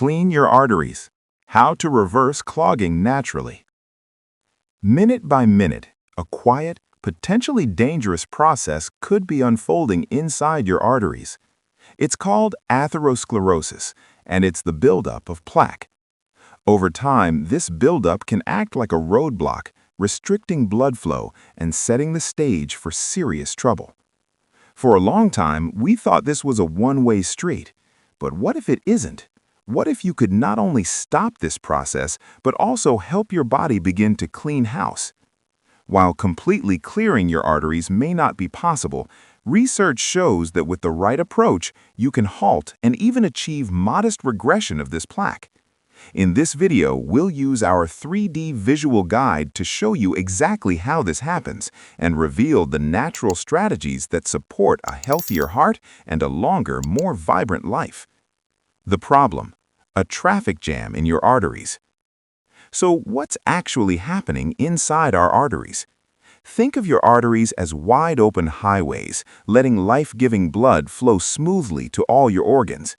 Clean your arteries. How to reverse clogging naturally. Minute by minute, a quiet, potentially dangerous process could be unfolding inside your arteries. It's called atherosclerosis, and it's the buildup of plaque. Over time, this buildup can act like a roadblock, restricting blood flow and setting the stage for serious trouble. For a long time, we thought this was a one-way street. But what if it isn't? What if you could not only stop this process, but also help your body begin to clean house? While completely clearing your arteries may not be possible, research shows that with the right approach, you can halt and even achieve modest regression of this plaque. In this video, we'll use our 3D visual guide to show you exactly how this happens and reveal the natural strategies that support a healthier heart and a longer, more vibrant life. The problem: a traffic jam in your arteries. So what's actually happening inside our arteries? Think of your arteries as wide-open highways, letting life-giving blood flow smoothly to all your organs.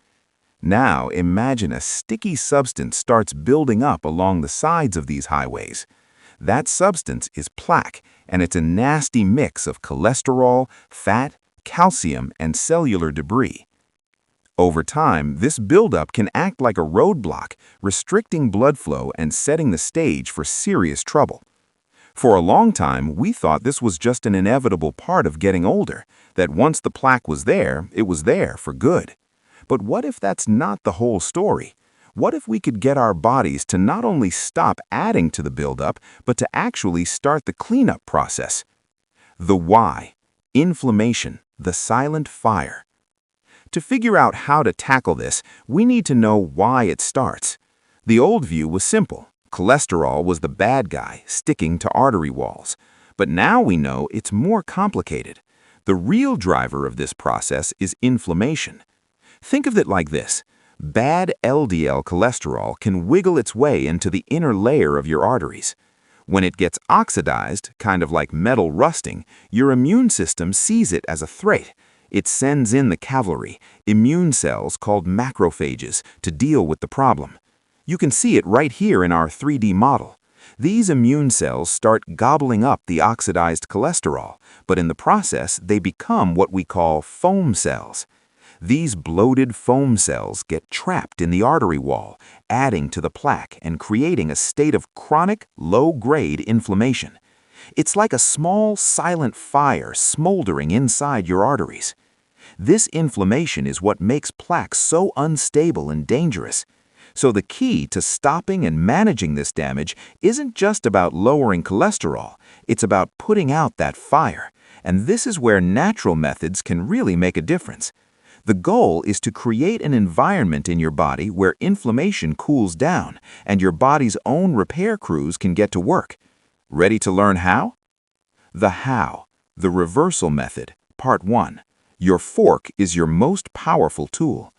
Now imagine a sticky substance starts building up along the sides of these highways. That substance is plaque, and it's a nasty mix of cholesterol, fat, calcium, and cellular debris. Over time, this buildup can act like a roadblock, restricting blood flow and setting the stage for serious trouble. For a long time, we thought this was just an inevitable part of getting older, that once the plaque was there, it was there for good. But what if that's not the whole story? What if we could get our bodies to not only stop adding to the buildup, but to actually start the cleanup process? The why: inflammation, the silent fire. To figure out how to tackle this, we need to know why it starts. The old view was simple. Cholesterol was the bad guy sticking to artery walls. But now we know it's more complicated. The real driver of this process is inflammation. Think of it like this. Bad LDL cholesterol can wiggle its way into the inner layer of your arteries. When it gets oxidized, kind of like metal rusting, your immune system sees it as a threat. It sends in the cavalry, immune cells called macrophages, to deal with the problem. You can see it right here in our 3D model. These immune cells start gobbling up the oxidized cholesterol, but in the process, they become what we call foam cells. These bloated foam cells get trapped in the artery wall, adding to the plaque and creating a state of chronic, low-grade inflammation. It's like a small, silent fire smoldering inside your arteries. This inflammation is what makes plaque so unstable and dangerous. So the key to stopping and managing this damage isn't just about lowering cholesterol, it's about putting out that fire. And this is where natural methods can really make a difference. The goal is to create an environment in your body where inflammation cools down and your body's own repair crews can get to work. Ready to learn how? The how, the reversal method, part 1. Your fork is your most powerful tool.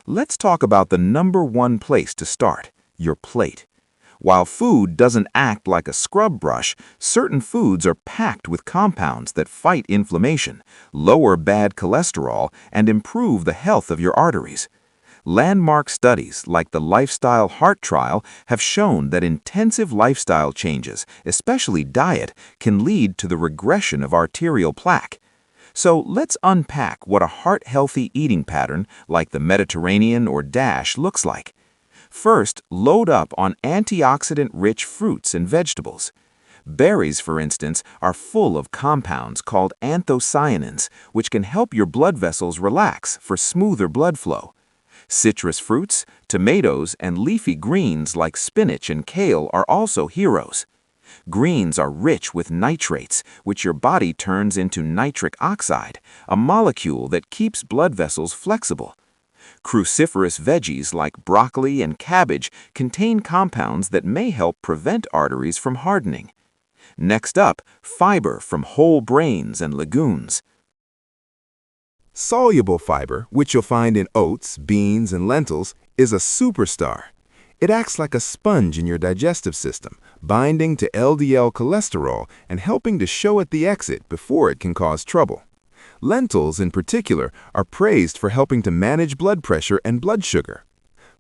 Let's talk about the number one place to start, your plate. While food doesn't act like a scrub brush, certain foods are packed with compounds that fight inflammation, lower bad cholesterol, and improve the health of your arteries. Landmark studies like the Lifestyle Heart Trial have shown that intensive lifestyle changes, especially diet, can lead to the regression of arterial plaque. So let's unpack what a heart-healthy eating pattern like the Mediterranean or DASH looks like. First, load up on antioxidant-rich fruits and vegetables. Berries, for instance, are full of compounds called anthocyanins, which can help your blood vessels relax for smoother blood flow. Citrus fruits, tomatoes, and leafy greens like spinach and kale are also heroes. Greens are rich with nitrates, which your body turns into nitric oxide, a molecule that keeps blood vessels flexible. Cruciferous veggies like broccoli and cabbage contain compounds that may help prevent arteries from hardening. Next up, fiber from whole grains and legumes. Soluble fiber, which you'll find in oats, beans, and lentils, is a superstar. It acts like a sponge in your digestive system, binding to LDL cholesterol and helping to show it the exit before it can cause trouble. Lentils, in particular, are praised for helping to manage blood pressure and blood sugar.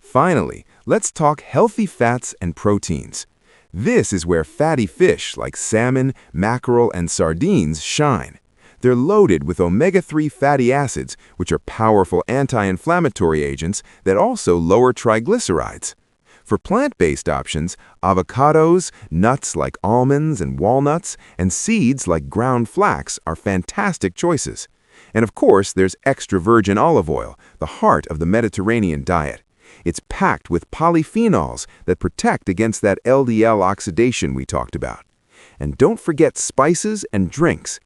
Finally, let's talk healthy fats and proteins. This is where fatty fish like salmon, mackerel, and sardines shine. They're loaded with omega-3 fatty acids, which are powerful anti-inflammatory agents that also lower triglycerides. For plant-based options, avocados, nuts like almonds and walnuts, and seeds like ground flax are fantastic choices. And of course, there's extra virgin olive oil, the heart of the Mediterranean diet. It's packed with polyphenols that protect against that LDL oxidation we talked about. And don't forget spices and drinks.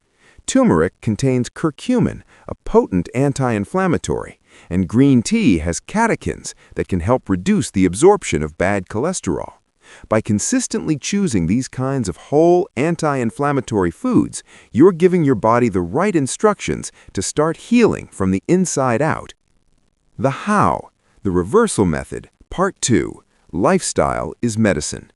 Turmeric contains curcumin, a potent anti-inflammatory, and green tea has catechins that can help reduce the absorption of bad cholesterol. By consistently choosing these kinds of whole anti-inflammatory foods, you're giving your body the right instructions to start healing from the inside out. The how, the reversal method, part 2, lifestyle is medicine.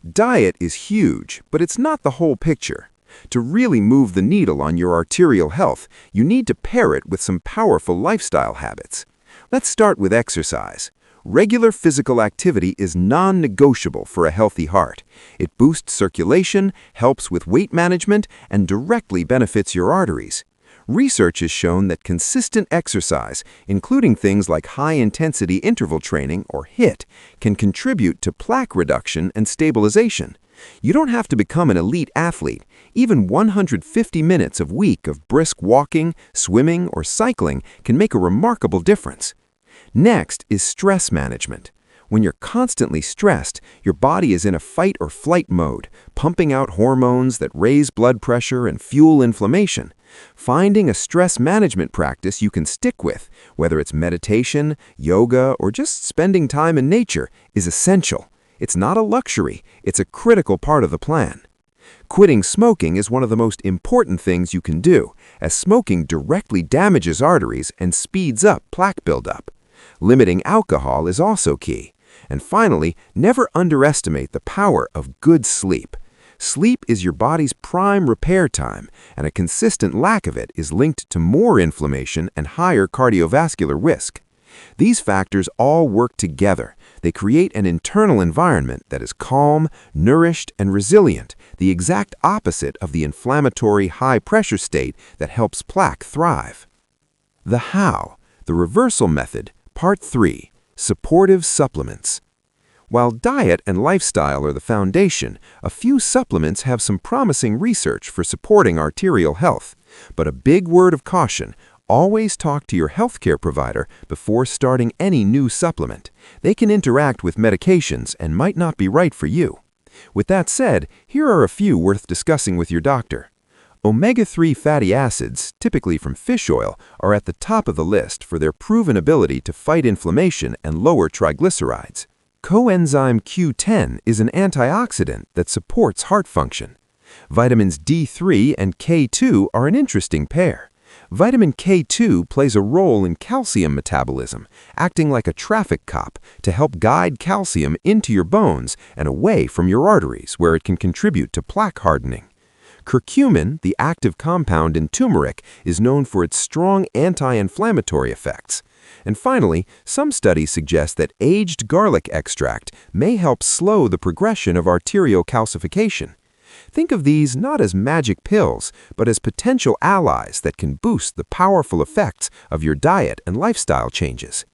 Diet is huge, but it's not the whole picture. To really move the needle on your arterial health, you need to pair it with some powerful lifestyle habits. Let's start with exercise. Regular physical activity is non-negotiable for a healthy heart. It boosts circulation, helps with weight management, and directly benefits your arteries. Research has shown that consistent exercise, including things like high-intensity interval training, or HIIT, can contribute to plaque reduction and stabilization. You don't have to become an elite athlete. Even 150 minutes a week of brisk walking, swimming, or cycling can make a remarkable difference. Next is stress management. When you're constantly stressed, your body is in a fight or flight mode, pumping out hormones that raise blood pressure and fuel inflammation. Finding a stress management practice you can stick with, whether it's meditation, yoga, or just spending time in nature, is essential. It's not a luxury, it's a critical part of the plan. Quitting smoking is one of the most important things you can do, as smoking directly damages arteries and speeds up plaque buildup. Limiting alcohol is also key. And finally, never underestimate the power of good sleep. Sleep is your body's prime repair time, and a consistent lack of it is linked to more inflammation and higher cardiovascular risk. These factors all work together. They create an internal environment that is calm, nourished, and resilient, the exact opposite of the inflammatory high-pressure state that helps plaque thrive. The how, the reversal method, part 3, supportive supplements. While diet and lifestyle are the foundation, a few supplements have some promising research for supporting arterial health. But a big word of caution: always talk to your healthcare provider before starting any new supplement. They can interact with medications and might not be right for you. With that said, here are a few worth discussing with your doctor. Omega-3 fatty acids, typically from fish oil, are at the top of the list for their proven ability to fight inflammation and lower triglycerides. Coenzyme Q10 is an antioxidant that supports heart function. Vitamins D3 and K2 are an interesting pair. Vitamin K2 plays a role in calcium metabolism, acting like a traffic cop to help guide calcium into your bones and away from your arteries, where it can contribute to plaque hardening. Curcumin, the active compound in turmeric, is known for its strong anti-inflammatory effects. And finally, some studies suggest that aged garlic extract may help slow the progression of arterial calcification. Think of these not as magic pills, but as potential allies that can boost the powerful effects of your diet and lifestyle changes.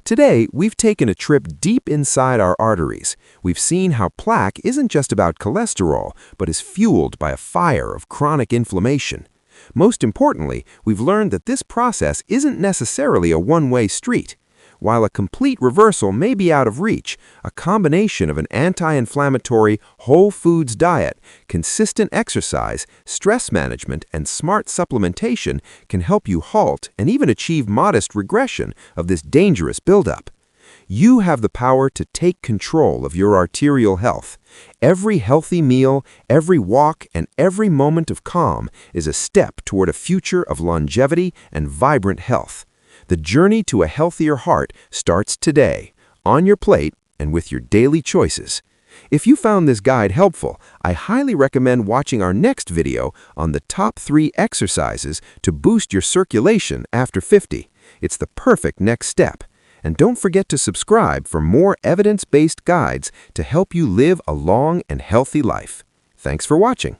Today, we've taken a trip deep inside our arteries. We've seen how plaque isn't just about cholesterol, but is fueled by a fire of chronic inflammation. Most importantly, we've learned that this process isn't necessarily a one-way street. While a complete reversal may be out of reach, a combination of an anti-inflammatory, whole foods diet, consistent exercise, stress management, and smart supplementation can help you halt and even achieve modest regression of this dangerous buildup. You have the power to take control of your arterial health. Every healthy meal, every walk, and every moment of calm is a step toward a future of longevity and vibrant health. The journey to a healthier heart starts today, on your plate and with your daily choices. If you found this guide helpful, I highly recommend watching our next video on the top 3 exercises to boost your circulation after 50. It's the perfect next step. And don't forget to subscribe for more evidence-based guides to help you live a long and healthy life. Thanks for watching.